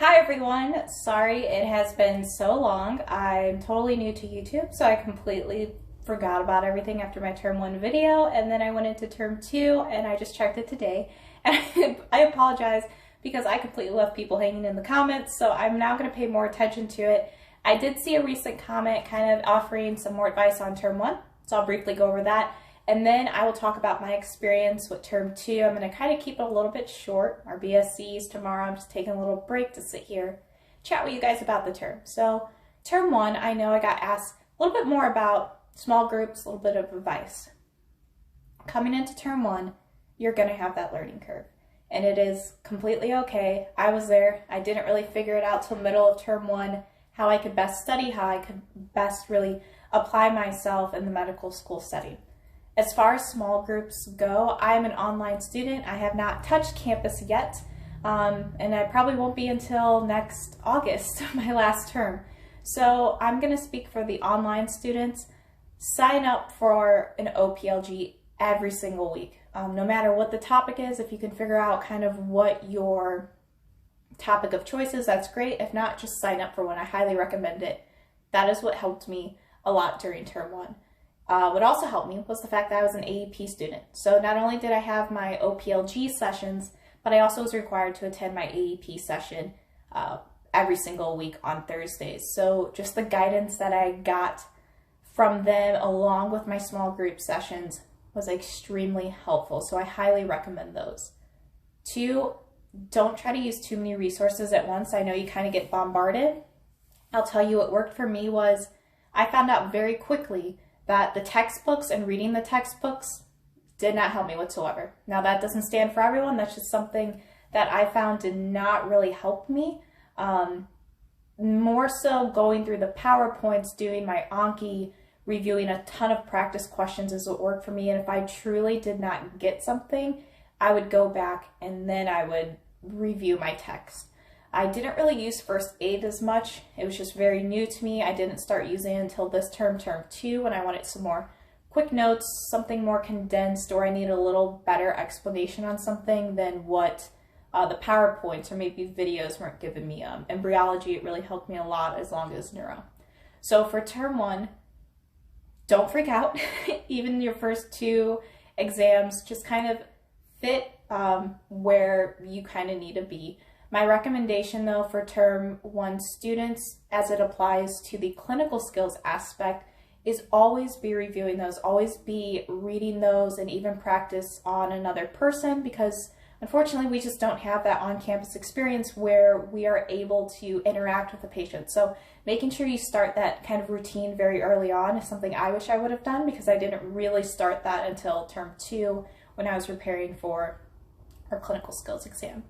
Hi everyone, sorry it has been so long. I'm totally new to YouTube, so I completely forgot about everything after my term 1 video, and then I went into term 2 and I just checked it today. And I apologize because I completely left people hanging in the comments, so I'm now going to pay more attention to it. I did see a recent comment kind of offering some more advice on term 1, so I'll briefly go over that. And then I will talk about my experience with term 2. I'm going to kind of keep it a little bit short. Our BSCs tomorrow, I'm just taking a little break to sit here, chat with you guys about the term. So term 1, I know I got asked a little bit more about small groups, a little bit of advice. Coming into term 1, you're going to have that learning curve. And it is completely okay. I was there. I didn't really figure it out till middle of term 1, how I could best study, how I could best really apply myself in the medical school setting. As far as small groups go, I'm an online student. I have not touched campus yet, and I probably won't be until next August, my last term. So I'm going to speak for the online students. Sign up for an OPLG every single week. No matter what the topic is, if you can figure out kind of what your topic of choice is, that's great. If not, just sign up for one. I highly recommend it. That is what helped me a lot during term 1. What also helped me was the fact that I was an AEP student. So not only did I have my OPLG sessions, but I also was required to attend my AEP session every single week on Thursdays. So just the guidance that I got from them along with my small group sessions was extremely helpful. So I highly recommend those. 2, don't try to use too many resources at once. I know you kind of get bombarded. I'll tell you what worked for me was I found out very quickly that the textbooks and reading the textbooks did not help me whatsoever. Now that doesn't stand for everyone. That's just something that I found did not really help me. More so going through the PowerPoints, doing my Anki, reviewing a ton of practice questions is what worked for me. And if I truly did not get something, I would go back and then I would review my text. I didn't really use first aid as much. It was just very new to me. I didn't start using it until this term 2, when I wanted some more quick notes, something more condensed, or I need a little better explanation on something than what the PowerPoints or maybe videos weren't giving me. Embryology, it really helped me a lot as long as neuro. So for term 1, don't freak out. Even your first 2 exams, just kind of fit where you kind of need to be. My recommendation though for term 1 students as it applies to the clinical skills aspect is always be reviewing those, always be reading those, and even practice on another person, because unfortunately we just don't have that on-campus experience where we are able to interact with the patient. So making sure you start that kind of routine very early on is something I wish I would have done, because I didn't really start that until term 2 when I was preparing for our clinical skills exam.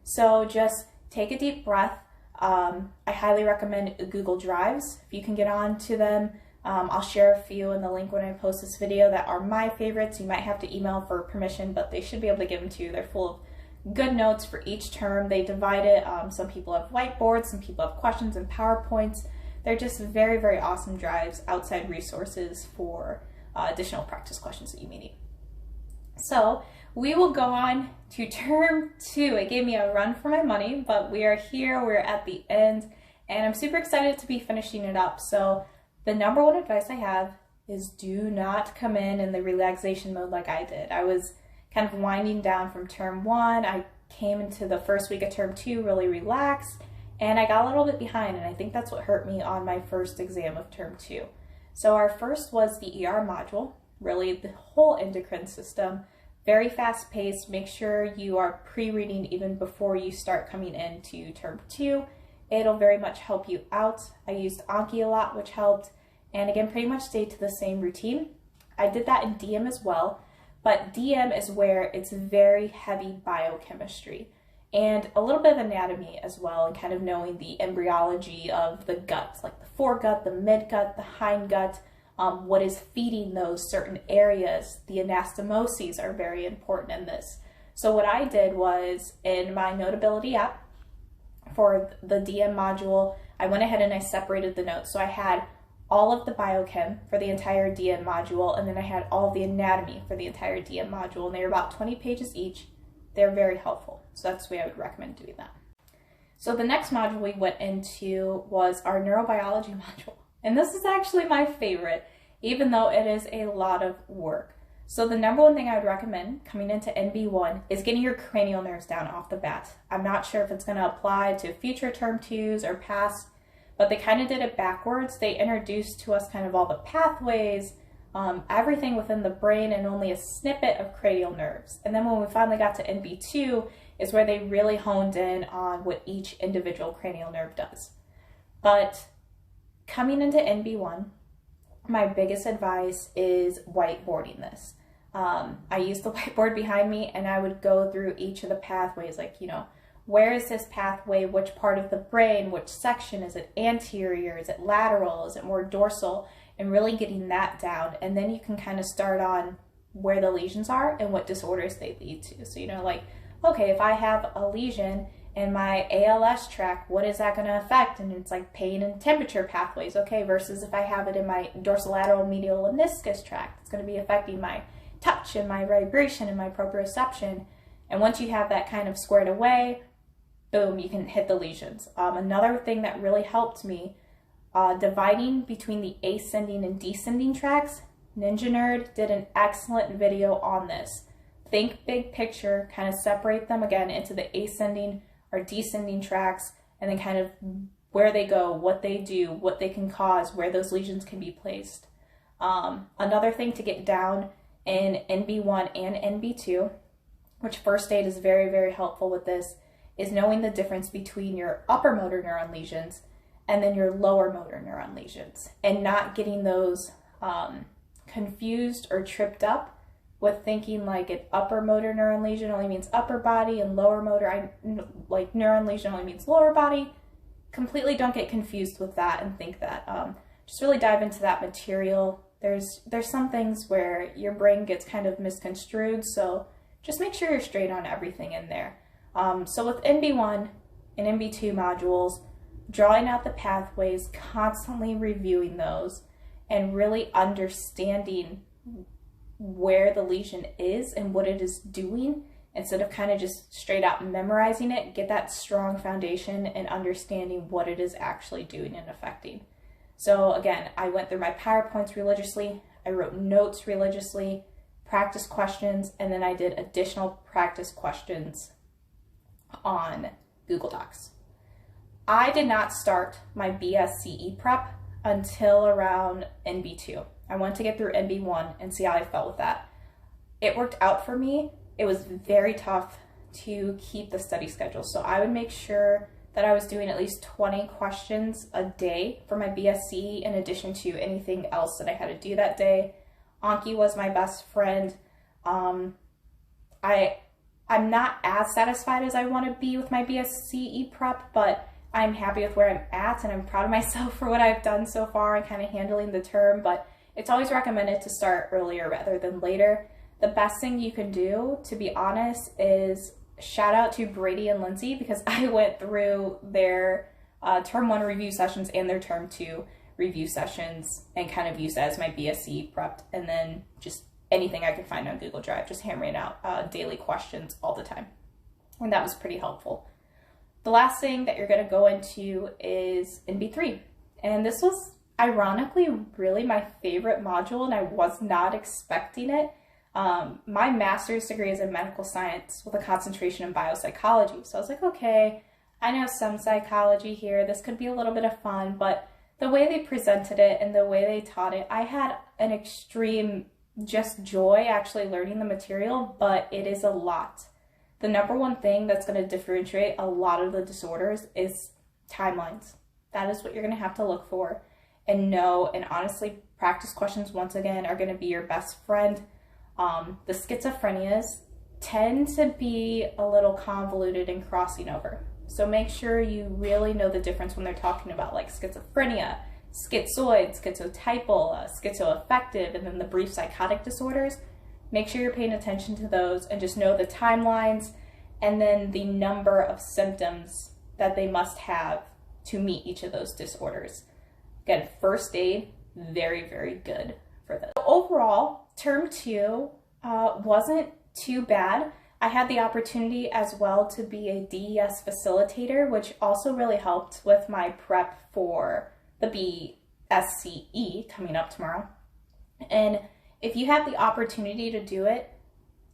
So just take a deep breath. I highly recommend Google Drives. If you can get on to them, I'll share a few in the link when I post this video that are my favorites. You might have to email for permission, but they should be able to give them to you. They're full of good notes for each term. They divide it. Some people have whiteboards, some people have questions and PowerPoints. They're just very, very awesome drives, outside resources for additional practice questions that you may need. So we will go on to term 2. It gave me a run for my money, but we are here, we're at the end, and I'm super excited to be finishing it up. So the number 1 advice I have is do not come in the relaxation mode like I did. I was kind of winding down from term 1. I came into the first week of term 2 really relaxed, and I got a little bit behind, and I think that's what hurt me on my first exam of term 2. So our first was the ER module, really the whole endocrine system. Very fast paced. Make sure you are pre-reading even before you start coming into term 2. It'll very much help you out. I used Anki a lot, which helped. And again, pretty much stayed to the same routine. I did that in DM as well, but DM is where it's very heavy biochemistry and a little bit of anatomy as well, and kind of knowing the embryology of the guts, like the foregut, the midgut, the hindgut. What is feeding those certain areas. The anastomoses are very important in this. So what I did was, in my Notability app for the DM module, I went ahead and I separated the notes. So I had all of the biochem for the entire DM module, and then I had all of the anatomy for the entire DM module, and they were about 20 pages each. They're very helpful. So that's the way I would recommend doing that. So the next module we went into was our neurobiology module. And this is actually my favorite, even though it is a lot of work. So the number one thing I would recommend coming into NB1 is getting your cranial nerves down off the bat. I'm not sure if it's going to apply to future term 2s or past, but they kind of did it backwards. They introduced to us kind of all the pathways, everything within the brain, and only a snippet of cranial nerves. And then when we finally got to NB2 is where they really honed in on what each individual cranial nerve does. But coming into NB1, my biggest advice is whiteboarding this. I used the whiteboard behind me, and I would go through each of the pathways, like, you know, where is this pathway, which part of the brain, which section, is it anterior, is it lateral, is it more dorsal, and really getting that down. And then you can kind of start on where the lesions are and what disorders they lead to. So, you know, like, okay, if I have a lesion in my ALS tract, what is that going to affect? And it's like pain and temperature pathways, okay, versus if I have it in my dorsolateral medial lemniscus tract, it's going to be affecting my touch and my vibration and my proprioception. And once you have that kind of squared away, boom, you can hit the lesions. Another thing that really helped me, dividing between the ascending and descending tracts, Ninja Nerd did an excellent video on this. Think big picture, kind of separate them again into the ascending or descending tracts, and then kind of where they go, what they do, what they can cause, where those lesions can be placed. Another thing to get down in NB1 and NB2, which first aid is very, very helpful with this, is knowing the difference between your upper motor neuron lesions and then your lower motor neuron lesions, and not getting those confused or tripped up with thinking like an upper motor neuron lesion only means upper body and lower motor like neuron lesion only means lower body. Completely don't get confused with that and think that. Just really dive into that material. There's some things where your brain gets kind of misconstrued, so just make sure you're straight on everything in there. So with NB1 and NB2 modules, drawing out the pathways, constantly reviewing those, and really understanding where the lesion is and what it is doing, instead of kind of just straight out memorizing it. Get that strong foundation and understanding what it is actually doing and affecting. So again, I went through my PowerPoints religiously, I wrote notes religiously, practice questions, and then I did additional practice questions on Google Docs. I did not start my BSCE prep until around NB2. I wanted to get through NB1 and see how I felt with that. It worked out for me. It was very tough to keep the study schedule. So I would make sure that I was doing at least 20 questions a day for my BSCE, in addition to anything else that I had to do that day. Anki was my best friend. I'm not as satisfied as I want to be with my BSCE prep, but I'm happy with where I'm at, and I'm proud of myself for what I've done so far and kind of handling the term. But it's always recommended to start earlier rather than later. The best thing you can do, to be honest, is shout out to Brady and Lindsay, because I went through their term 1 review sessions and their term 2 review sessions and kind of used that as my BSc prep, and then just anything I could find on Google Drive, just hammering out daily questions all the time. And that was pretty helpful. The last thing that you're going to go into is NB3. And this was ironically really my favorite module, and I was not expecting it. My master's degree is in medical science with a concentration in biopsychology. So I was like, okay, I know some psychology here. This could be a little bit of fun, but the way they presented it and the way they taught it, I had an extreme just joy actually learning the material, but it is a lot. The number one thing that's going to differentiate a lot of the disorders is timelines. That is what you're going to have to look for and know, and honestly, practice questions once again are going to be your best friend. The schizophrenias tend to be a little convoluted and crossing over. So make sure you really know the difference when they're talking about like schizophrenia, schizoid, schizotypal, schizoaffective, and then the brief psychotic disorders. Make sure you're paying attention to those and just know the timelines and then the number of symptoms that they must have to meet each of those disorders. Again, first aid, very, very good for this. Overall, term 2 wasn't too bad. I had the opportunity as well to be a DES facilitator, which also really helped with my prep for the BSCE coming up tomorrow. And if you have the opportunity to do it,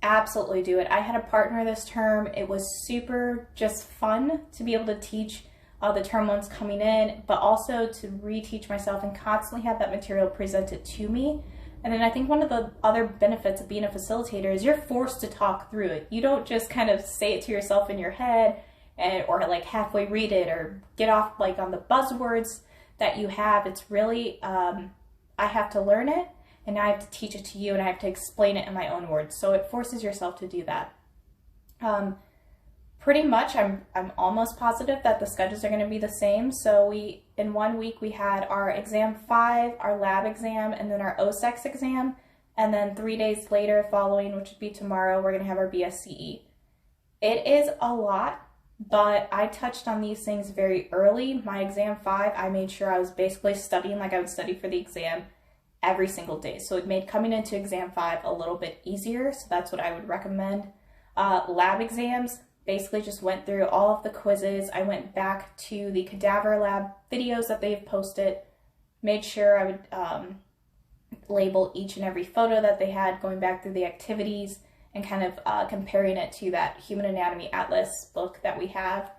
absolutely do it. I had a partner this term. It was super just fun to be able to teach the term ones coming in, but also to reteach myself and constantly have that material presented to me. And then I think one of the other benefits of being a facilitator is you're forced to talk through it. You don't just kind of say it to yourself in your head or like halfway read it or get off like on the buzzwords that you have. It's really, I have to learn it and I have to teach it to you and I have to explain it in my own words. So it forces yourself to do that. Pretty much, I'm almost positive that the schedules are going to be the same. So in 1 week, we had our exam 5, our lab exam, and then our OSEX exam. And then 3 days later following, which would be tomorrow, we're going to have our BSCE. It is a lot, but I touched on these things very early. My exam 5, I made sure I was basically studying like I would study for the exam every single day. So it made coming into exam 5 a little bit easier. So that's what I would recommend. Lab exams, basically just went through all of the quizzes. I went back to the cadaver lab videos that they've posted, made sure I would label each and every photo that they had, going back through the activities and kind of comparing it to that Human Anatomy Atlas book that we have.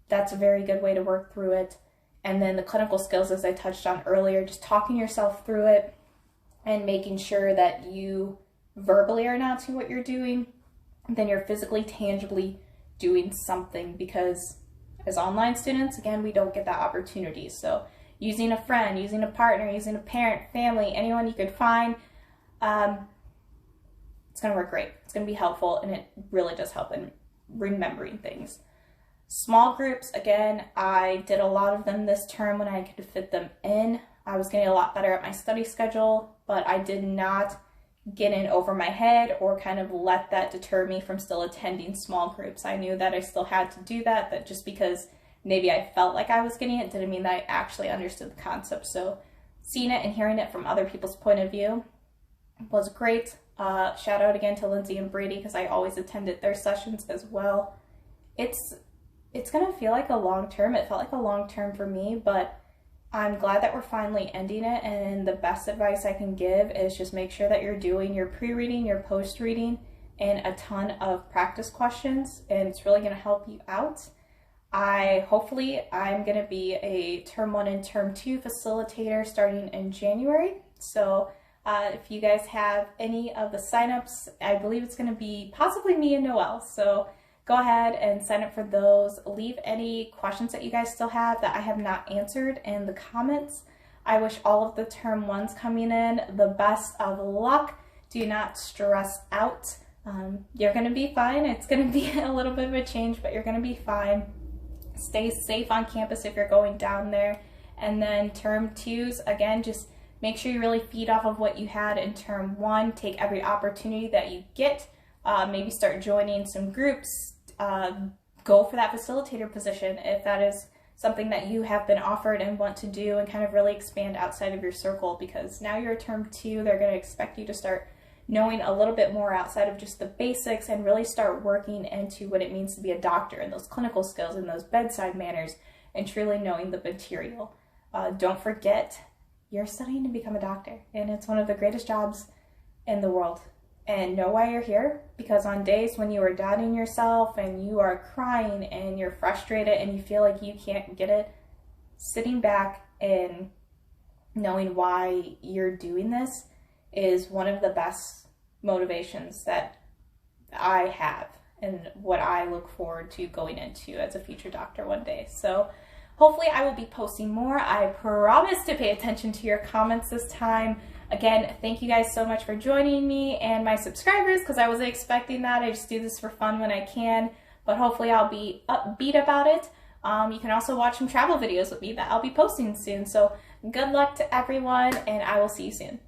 That's a very good way to work through it. And then the clinical skills, as I touched on earlier, just talking yourself through it and making sure that you verbally are announcing what you're doing, then you're physically, tangibly doing something, because as online students, again, we don't get that opportunity. So using a friend, using a partner, using a parent, family, anyone you could find, it's going to work great. It's going to be helpful, and it really does help in remembering things. Small groups, again, I did a lot of them this term when I could fit them in. I was getting a lot better at my study schedule, but I did not get in over my head or kind of let that deter me from still attending small groups. I knew that I still had to do that, that just because maybe I felt like I was getting it didn't mean that I actually understood the concept. So seeing it and hearing it from other people's point of view was great. Shout out again to Lindsay and Brady, because I always attended their sessions as well. It's gonna feel like a long term. It felt like a long term for me, but I'm glad that we're finally ending it, and the best advice I can give is just make sure that you're doing your pre-reading, your post-reading, and a ton of practice questions, and it's really going to help you out. Hopefully I'm going to be a term 1 and term 2 facilitator starting in January. So if you guys have any of the signups, I believe it's going to be possibly me and Noelle. So go ahead and sign up for those. Leave any questions that you guys still have that I have not answered in the comments. I wish all of the term 1s coming in the best of luck. Do not stress out. You're going to be fine. It's going to be a little bit of a change, but you're going to be fine. Stay safe on campus if you're going down there. And then term 2s, again, just make sure you really feed off of what you had in term 1. Take every opportunity that you get. Maybe start joining some groups. Go for that facilitator position if that is something that you have been offered and want to do, and kind of really expand outside of your circle, because now you're a term 2, they're going to expect you to start knowing a little bit more outside of just the basics and really start working into what it means to be a doctor and those clinical skills and those bedside manners and truly knowing the material. Don't forget, you're studying to become a doctor, and it's one of the greatest jobs in the world. And know why you're here, because on days when you are doubting yourself and you are crying and you're frustrated and you feel like you can't get it, sitting back and knowing why you're doing this is one of the best motivations that I have and what I look forward to going into as a future doctor one day. So hopefully I will be posting more. I promise to pay attention to your comments this time. Again, thank you guys so much for joining me and my subscribers, because I wasn't expecting that. I just do this for fun when I can, but hopefully I'll be upbeat about it. You can also watch some travel videos with me that I'll be posting soon. So good luck to everyone, and I will see you soon.